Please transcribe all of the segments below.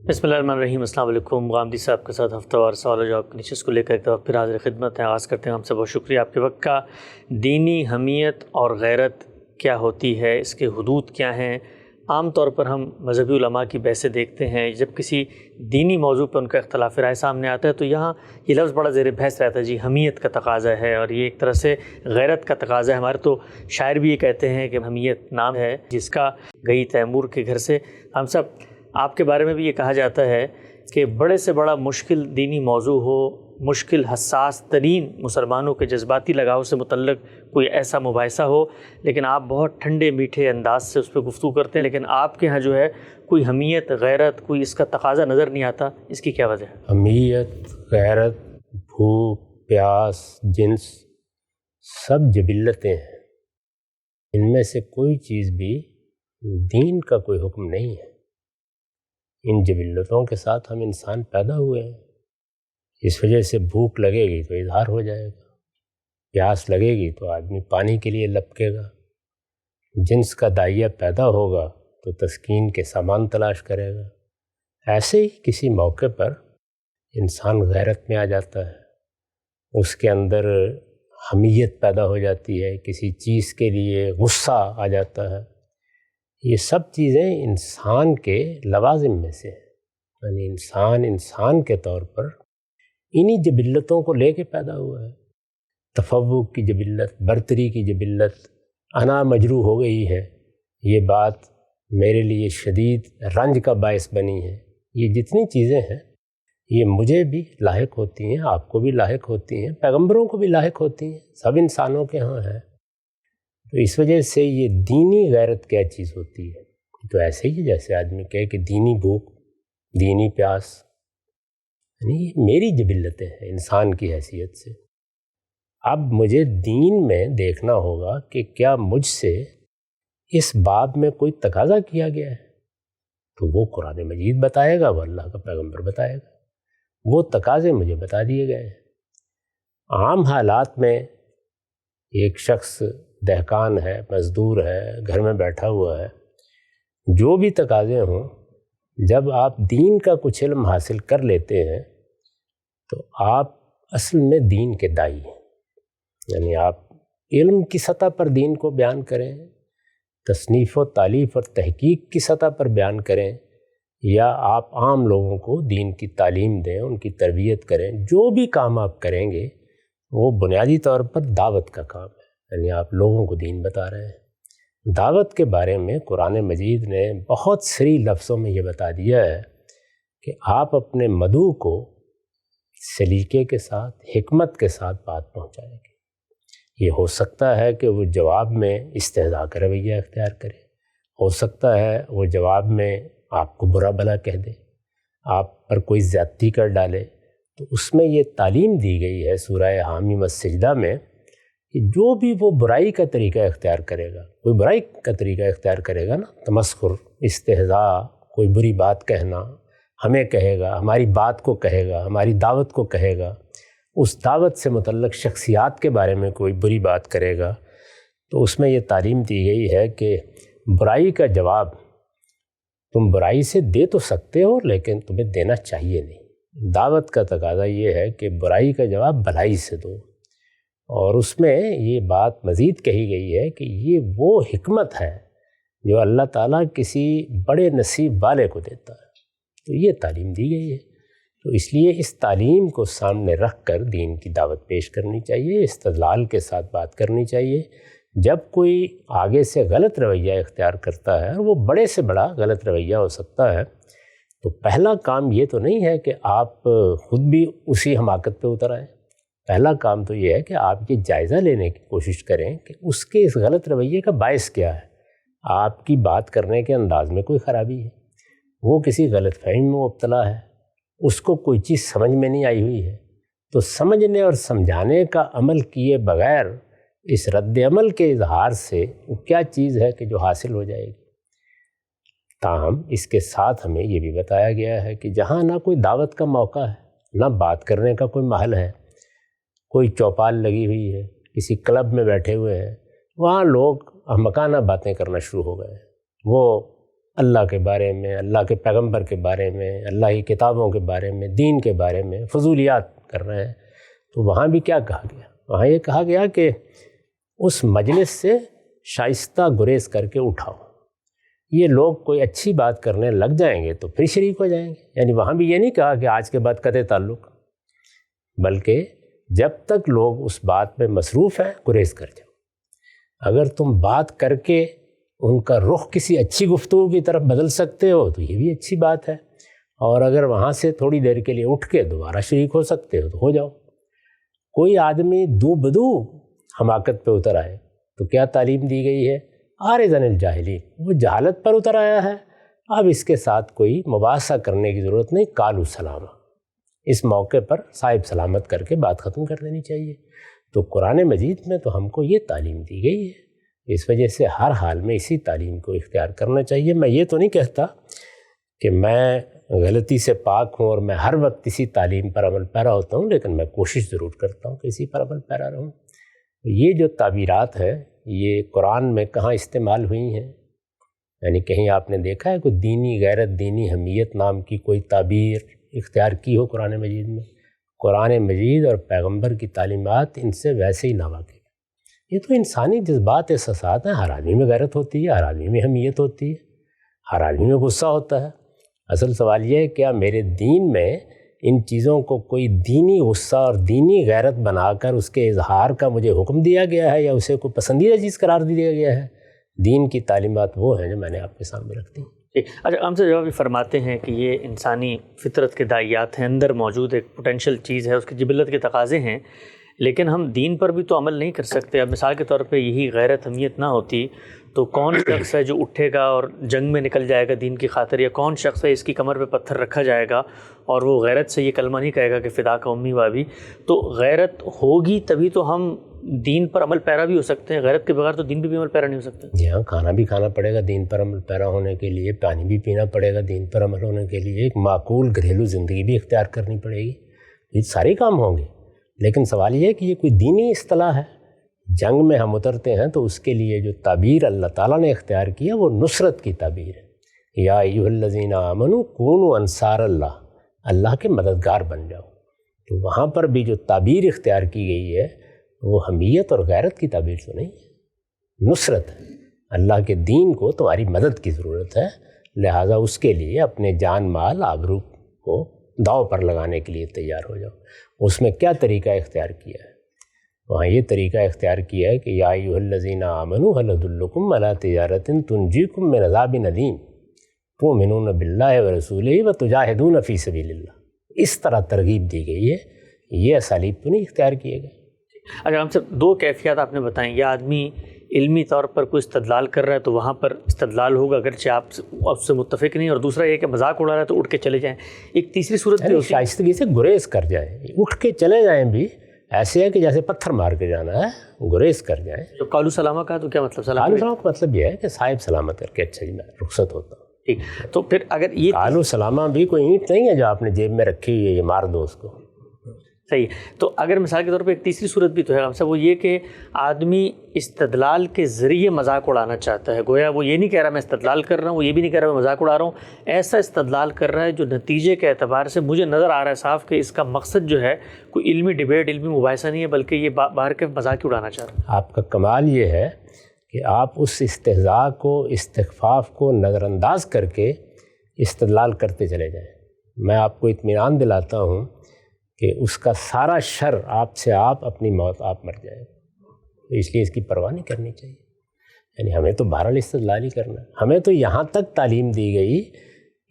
بسم اللہ الرحمن الرحیم۔ السلام علیکم۔ غامدی صاحب کے ساتھ ہفتہ وار سوال و جواب کی نشست کو لے کر ایک دفعہ پھر حاضر خدمت ہیں۔ آغاز کرتے ہیں۔ ہم سے بہت شکریہ آپ کے وقت کا۔ دینی حمیت اور غیرت کیا ہوتی ہے، اس کے حدود کیا ہیں؟ عام طور پر ہم مذہبی علماء کی بحثیں دیکھتے ہیں، جب کسی دینی موضوع پر ان کا اختلاف رائے سامنے آتا ہے تو یہاں یہ لفظ بڑا زیر بحث رہتا ہے، جی حمیت کا تقاضا ہے، اور یہ ایک طرح سے غیرت کا تقاضا ہے۔ ہمارے تو شاعر بھی یہ کہتے ہیں کہ حمیت نام ہے جس کا گئی تیمور کے گھر سے۔ ہم سب آپ کے بارے میں بھی یہ کہا جاتا ہے کہ بڑے سے بڑا مشکل دینی موضوع ہو، مشکل حساس ترین مسلمانوں کے جذباتی لگاؤ سے متعلق کوئی ایسا مباحثہ ہو، لیکن آپ بہت ٹھنڈے میٹھے انداز سے اس پہ گفتگو کرتے ہیں، لیکن آپ کے ہاں جو ہے کوئی حمیت غیرت، کوئی اس کا تقاضا نظر نہیں آتا۔ اس کی کیا وجہ ہے؟ حمیت، غیرت، بھوک، پیاس، جنس سب جبلتیں ہیں۔ ان میں سے کوئی چیز بھی دین کا کوئی حکم نہیں ہے۔ ان جبلتوں کے ساتھ ہم انسان پیدا ہوئے ہیں۔ اس وجہ سے بھوک لگے گی تو اظہار ہو جائے گا، پیاس لگے گی تو آدمی پانی کے لیے لپکے گا، جنس کا داعیہ پیدا ہوگا تو تسکین کے سامان تلاش کرے گا۔ ایسے ہی کسی موقع پر انسان غیرت میں آ جاتا ہے، اس کے اندر حمیت پیدا ہو جاتی ہے، کسی چیز کے لیے غصہ آ جاتا ہے۔ یہ سب چیزیں انسان کے لوازم میں سے ہیں، یعنی انسان کے طور پر انہی جبلتوں کو لے کے پیدا ہوا ہے۔ تفوق کی جبلت، برتری کی جبلت، انا مجروح ہو گئی ہے، یہ بات میرے لیے شدید رنج کا باعث بنی ہے۔ یہ جتنی چیزیں ہیں یہ مجھے بھی لاحق ہوتی ہیں، آپ کو بھی لاحق ہوتی ہیں، پیغمبروں کو بھی لاحق ہوتی ہیں، سب انسانوں کے ہاں ہیں۔ تو اس وجہ سے یہ دینی غیرت کیا چیز ہوتی ہے؟ تو ایسے ہی جیسے آدمی کہے کہ دینی بھوک، دینی پیاس، یعنی یہ میری جبلتیں ہیں انسان کی حیثیت سے۔ اب مجھے دین میں دیکھنا ہوگا کہ کیا مجھ سے اس باب میں کوئی تقاضا کیا گیا ہے، تو وہ قرآن مجید بتائے گا، وہ اللہ کا پیغمبر بتائے گا، وہ تقاضے مجھے بتا دیے گئے ہیں۔ عام حالات میں ایک شخص دہقان ہے، مزدور ہے، گھر میں بیٹھا ہوا ہے، جو بھی تقاضے ہوں، جب آپ دین کا کچھ علم حاصل کر لیتے ہیں تو آپ اصل میں دین کے داعی ہیں۔ یعنی آپ علم کی سطح پر دین کو بیان کریں، تصنیف و تالیف اور تحقیق کی سطح پر بیان کریں، یا آپ عام لوگوں کو دین کی تعلیم دیں، ان کی تربیت کریں، جو بھی کام آپ کریں گے وہ بنیادی طور پر دعوت کا کام ہے، یعنی آپ لوگوں کو دین بتا رہے ہیں۔ دعوت کے بارے میں قرآن مجید نے بہت صریح لفظوں میں یہ بتا دیا ہے کہ آپ اپنے مدعو کو سلیقے کے ساتھ، حکمت کے ساتھ بات پہنچائیں گے۔ یہ ہو سکتا ہے کہ وہ جواب میں استہزاء کا رویہ اختیار کرے، ہو سکتا ہے وہ جواب میں آپ کو برا بھلا کہہ دے، آپ پر کوئی زیادتی کر ڈالے۔ تو اس میں یہ تعلیم دی گئی ہے سورہ حامیم السجدہ میں کہ جو بھی وہ برائی کا طریقہ اختیار کرے گا، کوئی برائی کا طریقہ اختیار کرے گا نا، تمسخر، استہزاء، کوئی بری بات کہنا، ہمیں کہے گا، ہماری بات کو کہے گا، ہماری دعوت کو کہے گا، اس دعوت سے متعلق شخصیات کے بارے میں کوئی بری بات کرے گا، تو اس میں یہ تعلیم دی گئی ہے کہ برائی کا جواب تم برائی سے دے تو سکتے ہو، لیکن تمہیں دینا چاہیے نہیں۔ دعوت کا تقاضا یہ ہے کہ برائی کا جواب بھلائی سے دو۔ اور اس میں یہ بات مزید کہی گئی ہے کہ یہ وہ حکمت ہے جو اللہ تعالیٰ کسی بڑے نصیب والے کو دیتا ہے۔ تو یہ تعلیم دی گئی ہے، تو اس لیے اس تعلیم کو سامنے رکھ کر دین کی دعوت پیش کرنی چاہیے، استدلال کے ساتھ بات کرنی چاہیے۔ جب کوئی آگے سے غلط رویہ اختیار کرتا ہے، اور وہ بڑے سے بڑا غلط رویہ ہو سکتا ہے، تو پہلا کام یہ تو نہیں ہے کہ آپ خود بھی اسی حماقت پہ اتر آئیں۔ پہلا کام تو یہ ہے کہ آپ یہ جائزہ لینے کی کوشش کریں کہ اس کے اس غلط رویے کا باعث کیا ہے۔ آپ کی بات کرنے کے انداز میں کوئی خرابی ہے، وہ کسی غلط فہمی میں مبتلا ہے، اس کو کوئی چیز سمجھ میں نہیں آئی ہوئی ہے، تو سمجھنے اور سمجھانے کا عمل کیے بغیر اس رد عمل کے اظہار سے وہ کیا چیز ہے کہ جو حاصل ہو جائے گی۔ تاہم اس کے ساتھ ہمیں یہ بھی بتایا گیا ہے کہ جہاں نہ کوئی دعوت کا موقع ہے، نہ بات کرنے کا کوئی محل ہے، کوئی چوپال لگی ہوئی ہے، کسی کلب میں بیٹھے ہوئے ہیں، وہاں لوگ احمقانہ باتیں کرنا شروع ہو گئے ہیں۔ وہ اللہ کے بارے میں، اللہ کے پیغمبر کے بارے میں، اللہ کی کتابوں کے بارے میں، دین کے بارے میں فضولیات کر رہے ہیں، تو وہاں بھی کیا کہا گیا؟ وہاں یہ کہا گیا کہ اس مجلس سے شائستہ گریز کر کے اٹھاؤ. یہ لوگ کوئی اچھی بات کرنے لگ جائیں گے تو پھر شریک ہو جائیں گے. یعنی وہاں بھی یہ نہیں کہا کہ آج کے بعد قطع تعلق، بلکہ جب تک لوگ اس بات پہ مصروف ہیں گریز کر جاؤ. اگر تم بات کر کے ان کا رخ کسی اچھی گفتگو کی طرف بدل سکتے ہو تو یہ بھی اچھی بات ہے، اور اگر وہاں سے تھوڑی دیر کے لیے اٹھ کے دوبارہ شریک ہو سکتے ہو تو ہو جاؤ. کوئی آدمی دو بدو حماقت پہ اتر آئے تو کیا تعلیم دی گئی ہے؟ عارضاً الجاہلین، وہ جہالت پر اتر آیا ہے، اب اس کے ساتھ کوئی مباحثہ کرنے کی ضرورت نہیں، قالوا سلاما، اس موقع پر صاحب سلامت کر کے بات ختم کر دینی چاہیے. تو قرآن مجید میں تو ہم کو یہ تعلیم دی گئی ہے، اس وجہ سے ہر حال میں اسی تعلیم کو اختیار کرنا چاہیے. میں یہ تو نہیں کہتا کہ میں غلطی سے پاک ہوں اور میں ہر وقت اسی تعلیم پر عمل پیرا ہوتا ہوں، لیکن میں کوشش ضرور کرتا ہوں کہ اسی پر عمل پیرا رہوں. یہ جو تعبیرات ہیں یہ قرآن میں کہاں استعمال ہوئی ہیں؟ یعنی کہیں آپ نے دیکھا ہے کوئی دینی غیرت، دینی حمیت نام کی کوئی تعبیر اختیار کی ہو قرآن مجید میں؟ قرآن مجید اور پیغمبر کی تعلیمات ان سے ویسے ہی ناواقف. یہ تو انسانی جذبات احساسات ہیں. ہر آدمی میں غیرت ہوتی ہے، ہر آدمی میں حمیت ہوتی ہے، ہر آدمی میں غصہ ہوتا ہے. اصل سوال یہ ہے کیا میرے دین میں ان چیزوں کو کوئی دینی غصہ اور دینی غیرت بنا کر اس کے اظہار کا مجھے حکم دیا گیا ہے، یا اسے کوئی پسندیدہ چیز قرار دیا گیا ہے؟ دین کی تعلیمات وہ ہیں جو میں نے آپ کے سامنے رکھ دی. اچھا، ہم سے جواب فرماتے ہیں کہ یہ انسانی فطرت کے داعیات ہیں، اندر موجود ایک پوٹینشیل چیز ہے، اس کی جبلت کے تقاضے ہیں، لیکن ہم دین پر بھی تو عمل نہیں کر سکتے. اب مثال کے طور پہ یہی غیرت حمیت نہ ہوتی تو کون شخص ہے جو اٹھے گا اور جنگ میں نکل جائے گا دین کی خاطر، یا کون شخص ہے اس کی کمر پہ پتھر رکھا جائے گا اور وہ غیرت سے یہ کلمہ نہیں کہے گا کہ فدا کا امی بابی. تو غیرت ہوگی تبھی تو ہم دین پر عمل پیرا بھی ہو سکتے ہیں. غیرت کے بغیر تو دین بھی عمل پیرا نہیں ہو سکتا. جی ہاں، کھانا بھی کھانا پڑے گا دین پر عمل پیرا ہونے کے لیے، پانی بھی پینا پڑے گا دین پر عمل ہونے کے لیے، ایک معقول گھریلو زندگی بھی اختیار کرنی پڑے گی. یہ سارے کام ہوں گے، لیکن سوال یہ ہے کہ یہ کوئی دینی اصطلاح ہے. جنگ میں ہم اترتے ہیں تو اس کے لیے جو تعبیر اللہ تعالیٰ نے اختیار کیا وہ نصرت کی تعبیر ہے. یا ایھا الذین آمنوا کونوا انصار اللہ، اللہ کے مددگار بن جاؤ. تو وہاں پر بھی جو تعبیر اختیار کی گئی ہے وہ حمیت اور غیرت کی تعبیر تو نہیں ہے، نصرت ہے. اللہ کے دین کو تمہاری مدد کی ضرورت ہے، لہٰذا اس کے لیے اپنے جان مال آبرو کو داؤ پر لگانے کے لیے تیار ہو جاؤ. اس میں کیا طریقہ اختیار کیا ہے؟ وہاں یہ طریقہ اختیار کیا ہے کہ یا ایھا الذین آمنوا ھل ادلکم علی تجارۃ تنجیکم من عذاب علیم تؤمنون باللہ ورسولہ وتجاہدون فی سبیل اللہ. اس طرح ترغیب دی گئی ہے، یہ اسالیب تو نہیں اختیار کیے گئے. اگر ہم سے دو کیفیات آپ نے بتائیں، یا آدمی علمی طور پر کوئی استدلال کر رہا ہے تو وہاں پر استدلال ہوگا اگرچہ آپ سے متفق نہیں، اور دوسرا یہ کہ مذاق اڑا رہا ہے تو اٹھ کے چلے جائیں. ایک تیسری صورت بھی شائستگی سے گریز کر جائیں، اٹھ کے چلے جائیں بھی ایسے ہے کہ جیسے پتھر مار کے جانا ہے، گریز کر جائیں. جو قالوا سلامہ کا تو کیا مطلب؟ قالوا سلامہ کا مطلب یہ ہے کہ صاحب سلامت کر کے اچھا جی میں رخصت ہوتا ہوں. ٹھیک، تو پھر اگر یہ قالوا سلامہ بھی کوئی اینٹ نہیں ہے جو آپ نے جیب میں رکھی ہوئی ہے یہ مار دو اس کو. صحیح. تو اگر مثال کے طور پہ ایک تیسری صورت بھی تو ہے ہم سے، وہ یہ کہ آدمی استدلال کے ذریعے مذاق اڑانا چاہتا ہے. گویا وہ یہ نہیں کہہ رہا میں استدلال کر رہا ہوں، وہ یہ بھی نہیں کہہ رہا میں مذاق اڑا رہا ہوں، ایسا استدلال کر رہا ہے جو نتیجے کے اعتبار سے مجھے نظر آ رہا ہے صاف کہ اس کا مقصد جو ہے کوئی علمی ڈیبیٹ، علمی مباحثہ نہیں ہے، بلکہ یہ باہر کے مذاق اڑانا چاہ رہا ہے. آپ کا کمال یہ ہے کہ آپ اس استہزاء کو، استخفاف کو نظر انداز کر کے استدلال کرتے چلے جائیں. میں آپ کو اطمینان دلاتا ہوں کہ اس کا سارا شر آپ سے آپ اپنی موت آپ مر جائے. تو اس لیے اس کی پرواہ نہیں کرنی چاہیے. یعنی ہمیں تو بہرحال استدلال ہی کرنا ہے. ہمیں تو یہاں تک تعلیم دی گئی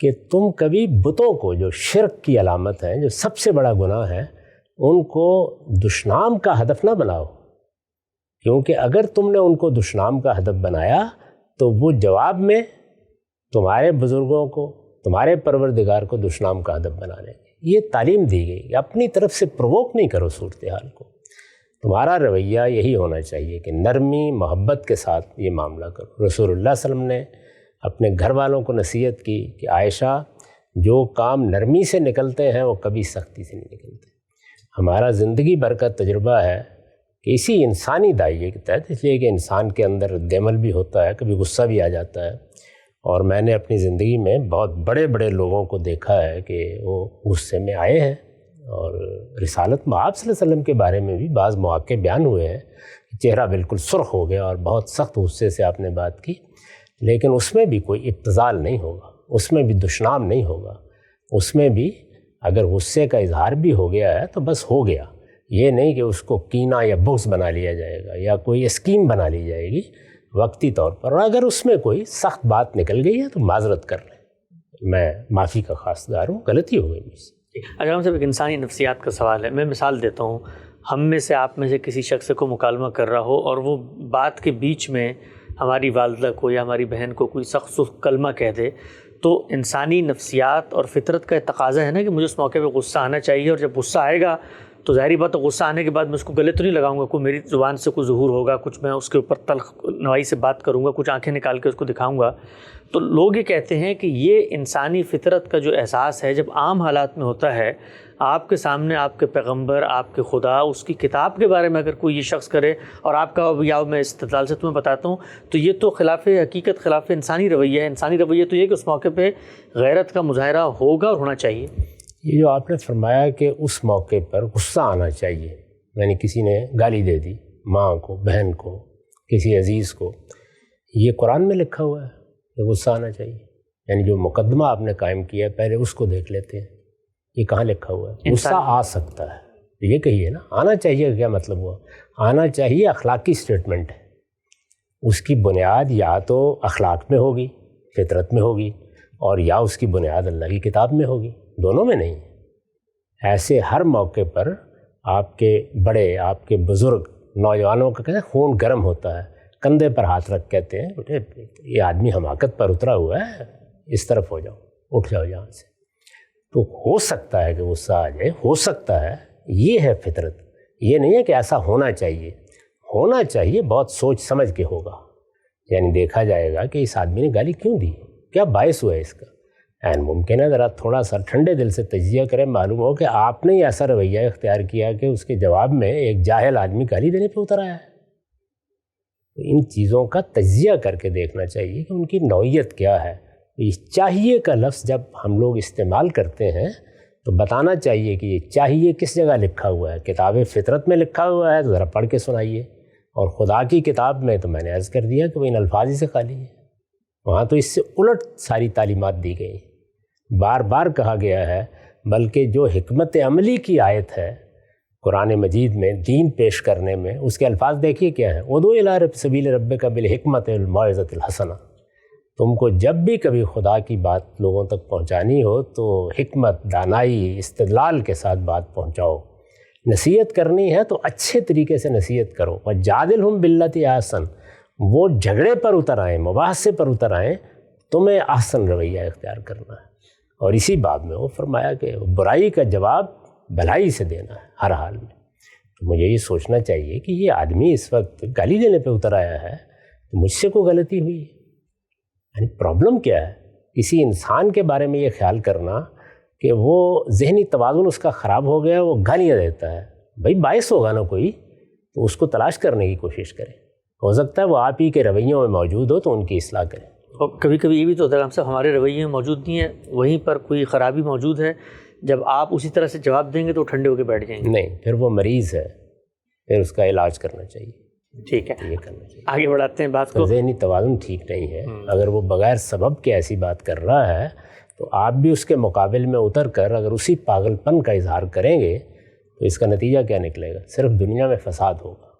کہ تم کبھی بتوں کو، جو شرک کی علامت ہیں، جو سب سے بڑا گناہ ہے، ان کو دشنام کا ہدف نہ بناؤ، کیونکہ اگر تم نے ان کو دشنام کا ہدف بنایا تو وہ جواب میں تمہارے بزرگوں کو، تمہارے پروردگار کو دشنام کا ہدف بنا لیں گے. یہ تعلیم دی گئی کہ اپنی طرف سے پرووک نہیں کرو صورتحال کو. تمہارا رویہ یہی ہونا چاہیے کہ نرمی محبت کے ساتھ یہ معاملہ کرو. رسول اللہ صلی اللہ علیہ وسلم نے اپنے گھر والوں کو نصیحت کی کہ عائشہ، جو کام نرمی سے نکلتے ہیں وہ کبھی سختی سے نہیں نکلتے. ہمارا زندگی بھر کا تجربہ ہے کہ اسی انسانی دائیے کے تحت، اس لیے کہ انسان کے اندر رد عمل بھی ہوتا ہے، کبھی غصہ بھی آ جاتا ہے، اور میں نے اپنی زندگی میں بہت بڑے بڑے لوگوں کو دیکھا ہے کہ وہ غصے میں آئے ہیں، اور رسالت مآب صلی اللہ علیہ وسلم کے بارے میں بھی بعض مواقع بیان ہوئے ہیں، چہرہ بالکل سرخ ہو گیا اور بہت سخت غصے سے آپ نے بات کی، لیکن اس میں بھی کوئی ابتذال نہیں ہوگا، اس میں بھی دشنام نہیں ہوگا، اس میں بھی اگر غصے کا اظہار بھی ہو گیا ہے تو بس ہو گیا، یہ نہیں کہ اس کو کینہ یا بغض بنا لیا جائے گا یا کوئی اسکیم بنا لی جائے گی وقتی طور پر، اور اگر اس میں کوئی سخت بات نکل گئی ہے تو معذرت کر لیں، میں معافی کا خواستگار ہوں، غلطی ہو گئی مجھ سے۔ اگر صاحب ایک انسانی نفسیات کا سوال ہے، میں مثال دیتا ہوں، ہم میں سے آپ میں سے کسی شخص کو مکالمہ کر رہا ہو اور وہ بات کے بیچ میں ہماری والدہ کو یا ہماری بہن کو کوئی سخت کلمہ کہہ دے، تو انسانی نفسیات اور فطرت کا تقاضا ہے نا کہ مجھے اس موقع پہ غصہ آنا چاہیے، اور جب غصہ آئے گا تو ظاہری بات ہے غصہ آنے کے بعد میں اس کو گلے تو نہیں لگاؤں گا، کوئی میری زبان سے کوئی ظہور ہوگا، کچھ میں اس کے اوپر تلخ نوائی سے بات کروں گا، کچھ آنکھیں نکال کے اس کو دکھاؤں گا۔ تو لوگ یہ کہتے ہیں کہ یہ انسانی فطرت کا جو احساس ہے جب عام حالات میں ہوتا ہے، آپ کے سامنے آپ کے پیغمبر، آپ کے خدا، اس کی کتاب کے بارے میں اگر کوئی یہ شخص کرے اور آپ کا یا میں استدلال سے تمہیں بتاتا ہوں، تو یہ تو خلاف حقیقت، خلاف انسانی رویہ ہے۔ انسانی رویہ تو یہ کہ اس موقع پہ غیرت کا مظاہرہ ہوگا اور ہونا چاہیے۔ یہ جو آپ نے فرمایا کہ اس موقع پر غصہ آنا چاہیے، یعنی کسی نے گالی دے دی ماں کو، بہن کو، کسی عزیز کو، یہ قرآن میں لکھا ہوا ہے کہ غصہ آنا چاہیے؟ یعنی جو مقدمہ آپ نے قائم کیا ہے پہلے اس کو دیکھ لیتے ہیں، یہ کہاں لکھا ہوا ہے؟ غصہ آ سکتا ہے، یہ کہیے نا، آنا چاہیے کیا مطلب ہوا؟ آنا چاہیے اخلاقی سٹیٹمنٹ ہے، اس کی بنیاد یا تو اخلاق میں ہوگی، فطرت میں ہوگی، اور یا اس کی بنیاد اللہ کی کتاب میں ہوگی، دونوں میں نہیں۔ ایسے ہر موقع پر آپ کے بڑے، آپ کے بزرگ، نوجوانوں کا کہتے ہیں خون گرم ہوتا ہے، کندھے پر ہاتھ رکھ کہتے ہیں بیٹے یہ آدمی حماقت پر اترا ہوا ہے، اس طرف ہو جاؤ، اٹھ جاؤ یہاں سے۔ تو ہو سکتا ہے کہ غصہ آ جائے، ہو سکتا ہے، یہ ہے فطرت، یہ نہیں ہے کہ ایسا ہونا چاہیے۔ ہونا چاہیے بہت سوچ سمجھ کے ہوگا، یعنی دیکھا جائے گا کہ اس آدمی نے گالی کیوں دی، کیا باعث ہوا ہے اس کا۔ ممکن ہے ذرا تھوڑا سا ٹھنڈے دل سے تجزیہ کریں، معلوم ہو کہ آپ نے ایسا رویہ اختیار کیا کہ اس کے جواب میں ایک جاہل آدمی گالی دینے پہ اتر آیا ہے۔ ان چیزوں کا تجزیہ کر کے دیکھنا چاہیے کہ ان کی نوعیت کیا ہے۔ چاہیے کا لفظ جب ہم لوگ استعمال کرتے ہیں تو بتانا چاہیے کہ یہ چاہیے کس جگہ لکھا ہوا ہے۔ کتاب فطرت میں لکھا ہوا ہے تو ذرا پڑھ کے سنائیے، اور خدا کی کتاب میں تو میں نے عرض کر دیا کہ وہ ان الفاظ ہی سے خالی ہے، وہاں تو اس سے الٹ ساری تعلیمات دی گئی، بار بار کہا گیا ہے۔ بلکہ جو حکمت عملی کی آیت ہے قرآن مجید میں دین پیش کرنے میں، اس کے الفاظ دیکھیے کیا ہیں، ادعو الی سبیل ربک بالحکمت والموعظۃ الحسنہ۔ تم کو جب بھی کبھی خدا کی بات لوگوں تک پہنچانی ہو تو حکمت، دانائی، استدلال کے ساتھ بات پہنچاؤ۔ نصیحت کرنی ہے تو اچھے طریقے سے نصیحت کرو، وجادلہم باللتی احسن، وہ جھگڑے پر اتر آئیں، مباحثے پر اتر آئیں، تمہیں احسن رویہ اختیار کرنا ہے۔ اور اسی باب میں وہ فرمایا کہ برائی کا جواب بھلائی سے دینا ہے ہر حال میں۔ تو مجھے یہ سوچنا چاہیے کہ یہ آدمی اس وقت گالی دینے پہ اتر آیا ہے تو مجھ سے کوئی غلطی ہوئی ہے، یعنی پرابلم کیا ہے؟ کسی انسان کے بارے میں یہ خیال کرنا کہ وہ ذہنی توازن اس کا خراب ہو گیا، وہ گالیاں دیتا ہے، بھائی باعث ہوگا نا کوئی، تو اس کو تلاش کرنے کی کوشش کریں، ہو سکتا ہے وہ آپ ہی کے رویوں میں موجود ہو تو ان کی اصلاح کریں۔ اور کبھی کبھی یہ بھی تو ہوتا ہے ہم صاحب ہمارے رویے میں موجود نہیں ہے، وہیں پر کوئی خرابی موجود ہے، جب آپ اسی طرح سے جواب دیں گے تو ٹھنڈے ہو کے بیٹھ جائیں گے۔ نہیں، پھر وہ مریض ہے، پھر اس کا علاج کرنا چاہیے۔ ٹھیک ہے، یہ کرنا چاہیے، آگے بڑھاتے ہیں بات کو۔ ذہنی توازن ٹھیک نہیں ہے، اگر وہ بغیر سبب کے ایسی بات کر رہا ہے تو آپ بھی اس کے مقابل میں اتر کر اگر اسی پاگل پن کا اظہار کریں گے تو اس کا نتیجہ کیا نکلے گا؟ صرف دنیا میں فساد ہوگا۔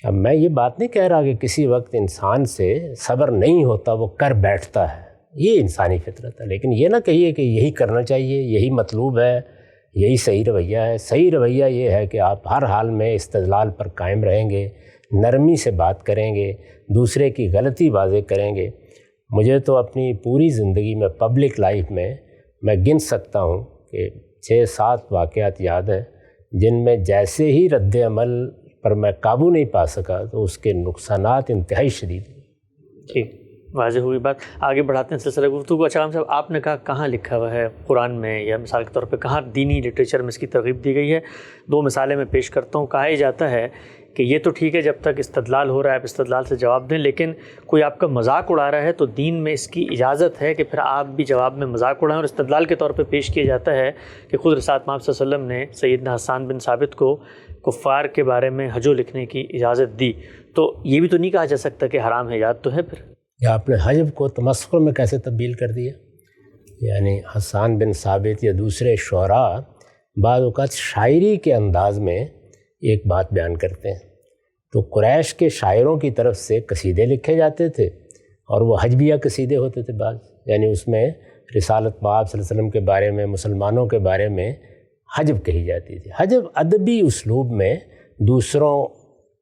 اب میں یہ بات نہیں کہہ رہا کہ کسی وقت انسان سے صبر نہیں ہوتا، وہ کر بیٹھتا ہے، یہ انسانی فطرت ہے، لیکن یہ نہ کہیے کہ یہی کرنا چاہیے، یہی مطلوب ہے، یہی صحیح رویہ ہے۔ صحیح رویہ یہ ہے کہ آپ ہر حال میں استدلال پر قائم رہیں گے، نرمی سے بات کریں گے، دوسرے کی غلطی واضح کریں گے۔ مجھے تو اپنی پوری زندگی میں پبلک لائف میں گن سکتا ہوں کہ 6-7 واقعات یاد ہیں جن میں جیسے ہی رد عمل پر میں قابو نہیں پا سکا تو اس کے نقصانات انتہائی شدید ہیں۔ ٹھیک، واضح ہوئی بات، آگے بڑھاتے ہیں سلسلہ گفتگو۔ اچھا رام صاحب، آپ نے کہا کہاں لکھا ہوا ہے قرآن میں یا مثال کے طور پہ کہاں دینی لٹریچر میں اس کی ترغیب دی گئی ہے؟ 2 مثالیں میں پیش کرتا ہوں۔ کہا جاتا ہے کہ یہ تو ٹھیک ہے جب تک استدلال ہو رہا ہے آپ استدلال سے جواب دیں، لیکن کوئی آپ کا مذاق اڑا رہا ہے تو دین میں اس کی اجازت ہے کہ پھر آپ بھی جواب میں مذاق اڑائیں، اور استدلال کے طور پہ پیش کیا جاتا ہے کہ خود رسالت محمد صلی اللہ علیہ وسلم نے سیدنا حسان بن ثابت کو کفار کے بارے میں ہجو لکھنے کی اجازت دی، تو یہ بھی تو نہیں کہا جا سکتا کہ حرام ہے، یاد تو ہے پھر یا آپ نے حجب کو تمسخر میں کیسے تبدیل کر دیا؟ یعنی حسان بن ثابت یا دوسرے شعراء بعض اوقات شاعری کے انداز میں ایک بات بیان کرتے ہیں، تو قریش کے شاعروں کی طرف سے قصیدے لکھے جاتے تھے اور وہ حجبیہ قصیدے ہوتے تھے بعض، یعنی اس میں رسالت پاک صلی اللہ علیہ وسلم کے بارے میں، مسلمانوں کے بارے میں حجب کہی جاتی تھی۔ حجب ادبی اسلوب میں دوسروں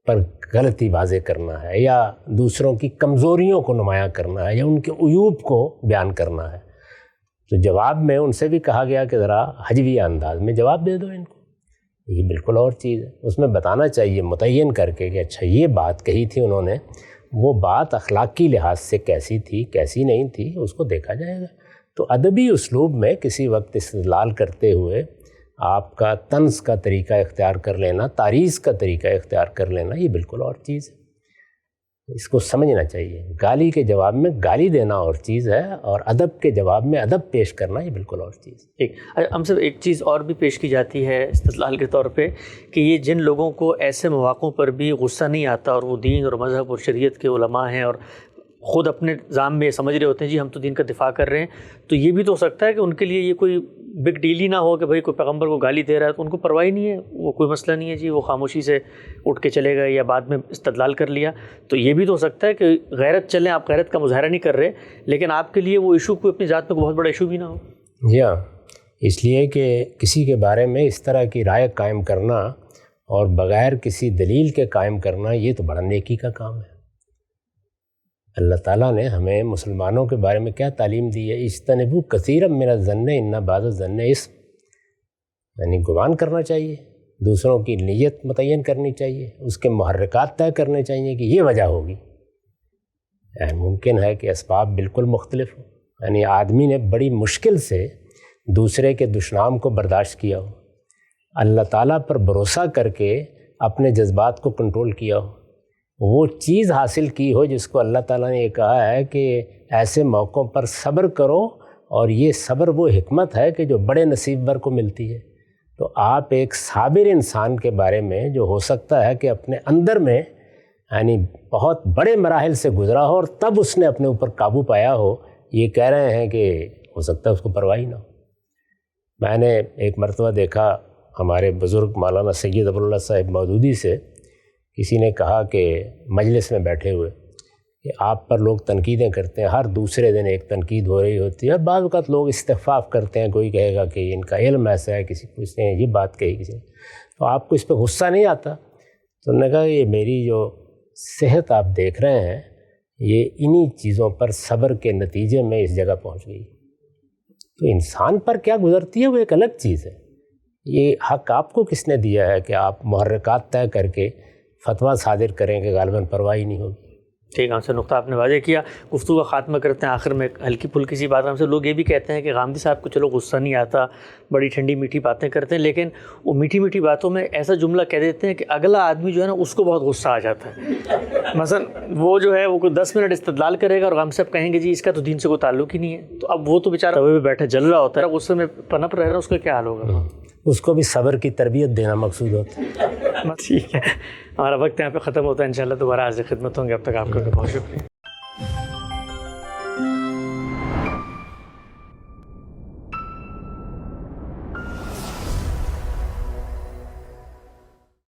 پر غلطی واضح کرنا ہے یا دوسروں کی کمزوریوں کو نمایاں کرنا ہے یا ان کے عیوب کو بیان کرنا ہے، تو جواب میں ان سے بھی کہا گیا کہ ذرا حجویہ انداز میں جواب دے دو ان کو، یہ بالکل اور چیز ہے۔ اس میں بتانا چاہیے متعین کر کے کہ اچھا یہ بات کہی تھی انہوں نے، وہ بات اخلاقی لحاظ سے کیسی تھی کیسی نہیں تھی، اس کو دیکھا جائے گا۔ تو ادبی اسلوب میں کسی وقت استدلال کرتے ہوئے آپ کا طنز کا طریقہ اختیار کر لینا، تعریض کا طریقہ اختیار کر لینا، یہ بالکل اور چیز ہے، اس کو سمجھنا چاہیے۔ گالی کے جواب میں گالی دینا اور چیز ہے، اور ادب کے جواب میں ادب پیش کرنا یہ بالکل اور چیز ہے۔ ٹھیک، ہم سب ایک چیز اور بھی پیش کی جاتی ہے استدلال کے طور پہ کہ یہ جن لوگوں کو ایسے مواقعوں پر بھی غصہ نہیں آتا اور وہ دین اور مذہب اور شریعت کے علماء ہیں اور خود اپنے ذام میں سمجھ رہے ہوتے ہیں جی ہم تو دین کا دفاع کر رہے ہیں، تو یہ بھی تو ہو سکتا ہے کہ ان کے لیے یہ کوئی بگ ڈیل ہی نہ ہو کہ بھائی کوئی پیغمبر کو گالی دے رہا ہے تو ان کو پرواہ نہیں ہے، وہ کوئی مسئلہ نہیں ہے جی، وہ خاموشی سے اٹھ کے چلے گئے یا بعد میں استدلال کر لیا، تو یہ بھی تو ہو سکتا ہے کہ غیرت چلیں، آپ غیرت کا مظاہرہ نہیں کر رہے لیکن آپ کے لیے وہ ایشو کوئی اپنی ذات میں بہت بڑا ایشو بھی نہ ہو۔ جی ہاں، اس لیے کہ کسی کے بارے میں اس طرح کی رائے قائم کرنا اور بغیر کسی دلیل کے قائم کرنا یہ تو بڑا نیکی کا کام ہے۔ اللہ تعالیٰ نے ہمیں مسلمانوں کے بارے میں کیا تعلیم دی ہے؟ اجتنبوا کثیرا من الظن ان بعض الظن اثم، یعنی گمان کرنا چاہیے، دوسروں کی نیت متعین کرنی چاہیے، اس کے محرکات طے کرنے چاہیے کہ یہ وجہ ہوگی۔ یعنی ممکن ہے کہ اسباب بالکل مختلف ہوں، یعنی آدمی نے بڑی مشکل سے دوسرے کے دشنام کو برداشت کیا ہو، اللہ تعالیٰ پر بھروسہ کر کے اپنے جذبات کو کنٹرول کیا ہو، وہ چیز حاصل کی ہو جس کو اللہ تعالیٰ نے یہ کہا ہے کہ ایسے موقعوں پر صبر کرو، اور یہ صبر وہ حکمت ہے کہ جو بڑے نصیب ور کو ملتی ہے۔ تو آپ ایک صابر انسان کے بارے میں جو ہو سکتا ہے کہ اپنے اندر میں یعنی بہت بڑے مراحل سے گزرا ہو اور تب اس نے اپنے اوپر قابو پایا ہو، یہ کہہ رہے ہیں کہ ہو سکتا ہے اس کو پرواہ ہی نہ ہو۔ میں نے ایک مرتبہ دیکھا ہمارے بزرگ مولانا سید ابواللہ صاحب مودودی سے کسی نے کہا کہ مجلس میں بیٹھے ہوئے کہ آپ پر لوگ تنقیدیں کرتے ہیں، ہر دوسرے دن ایک تنقید ہو رہی ہوتی ہے، اور بعض اوقات لوگ استخفاف کرتے ہیں، کوئی کہے گا کہ ان کا علم ایسا ہے، کسی نے یہ بات کہی کسی نے، تو آپ کو اس پہ غصہ نہیں آتا؟ تو انہوں نے کہا یہ میری جو صحت آپ دیکھ رہے ہیں یہ انہی چیزوں پر صبر کے نتیجے میں اس جگہ پہنچ گئی۔ تو انسان پر کیا گزرتی ہے وہ ایک الگ چیز ہے، یہ حق آپ کو کس نے دیا ہے کہ آپ محرکات طے کر کے فتویٰ صادر کریں کہ غالباً پرواہ ہی نہیں ہوگی۔ ٹھیک ہے، ہم سے نقطہ آپ نے واضح کیا۔ گفتگو کا خاتمہ کرتے ہیں آخر میں ایک ہلکی پھلکی سی بات۔ ہم سے لوگ یہ بھی کہتے ہیں کہ غامدی صاحب کو چلو غصہ نہیں آتا، بڑی ٹھنڈی میٹھی باتیں کرتے ہیں، لیکن وہ میٹھی میٹھی باتوں میں ایسا جملہ کہہ دیتے ہیں کہ اگلا آدمی جو ہے نا اس کو بہت غصہ آ جاتا ہے۔ مثلا وہ جو ہے وہ کوئی 10 منٹ استدلال کرے گا اور غامدی صاحب کہیں گے جی اس کا تو دین سے کوئی تعلق ہی نہیں ہے، تو اب وہ تو بیچارہ توے پہ بیٹھا جل رہا ہوتا ہے، غصے میں پنپ رہ رہا ہے، اس کا کیا حال ہوگا؟ اس کو بھی صبر کی تربیت دینا مقصود ہوتا ہے۔ ٹھیک ہے، ہمارا وقت یہاں پہ ختم ہوتا ہے، انشاءاللہ دوبارہ حاضر خدمت ہوں گے، اب تک آپ کا بہت شکریہ۔